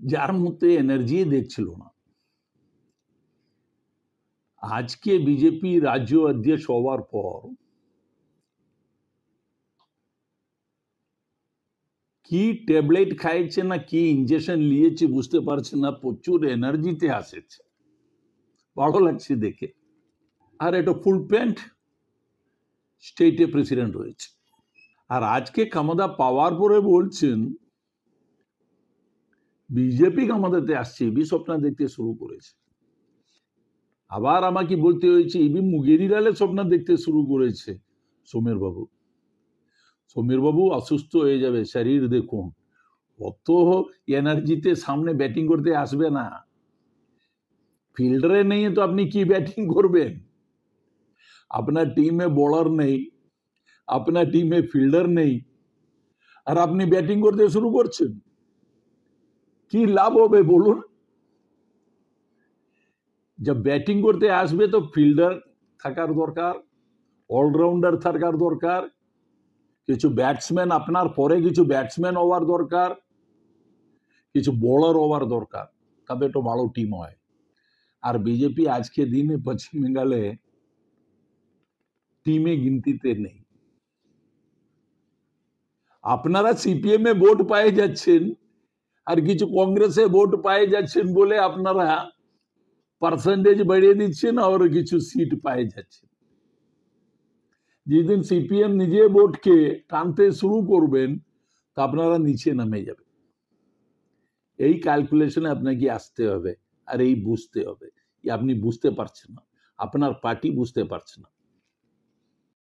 যার মধ্যে এনার্জি দেখছিল না। আজকে বিজেপি রাজ্য অধ্যক্ষ হওয়ার পর কি ট্যাবলেট খাইছে না কি ইনজেকশন নিয়েছে বুঝতে পারছে না, প্রচুর এনার্জিতে আসেছে, ভালো লাগছে দেখে। আর এটা ফুল প্যান্ট স্টেটে প্রেসিডেন্ট হয়েছে। আর আজকে ক্ষমতা পাওয়ার পরে বলছেন বিজেপি ক্ষমতাতে আসছে, এবি স্বপ্ন দেখতে শুরু করেছে। আবার আমাকে বলতে হয়েছে এবি মুগেরিলালের স্বপ্ন দেখতে শুরু করেছে। সমীর বাবু অসুস্থ হয়ে যাবে, শরীর দেখুন, অত এনার্জিতে সামনে ব্যাটিং করতে আসবে না। ফিল্ডারে নেই তো আপনি কি ব্যাটিং করবেন? আপনার টিমে বোলার নেই, আপনার টিমে ফিল্ডার নেই, আর আপনি ব্যাটিং করতে শুরু করছেন, কি লাভ হবে বলুন? जब ব্যাটিং করতে আসবে তো ফিল্ডার থাকার দরকার, অলরাউন্ডার থাকার দরকার, কিছু ব্যাটসম্যান, আপনার পরে কিছু ব্যাটসম্যান হওয়ার দরকার, কিছু বোলার হওয়ার দরকার, তবে তো ভালো টিম হয়। আর বিজেপি আজকে দিনে পশ্চিম বেঙ্গলে টিমে গিনতিতে নেই। আপনারা সিপিএম এ ভোট পায়ে যাচ্ছেন আর কিছু কংগ্রেসে ভোট পায়ে যাচ্ছেন বলে আপনারা পার্সেন্টেজ বাড়িয়ে দিচ্ছেন আর কিছু সিট পায়ে যাচ্ছেন। যেদিন সিপিএম নিজে ভোটকে টানতে শুরু করবেন তা আপনারা নিচে নামে যাবে। এই ক্যালকুলেশনে আপনাকে আসতে হবে আর এই বুঝতে হবে। আপনি বুঝতে পারছেন না, আপনার পার্টি বুঝতে পারছে না।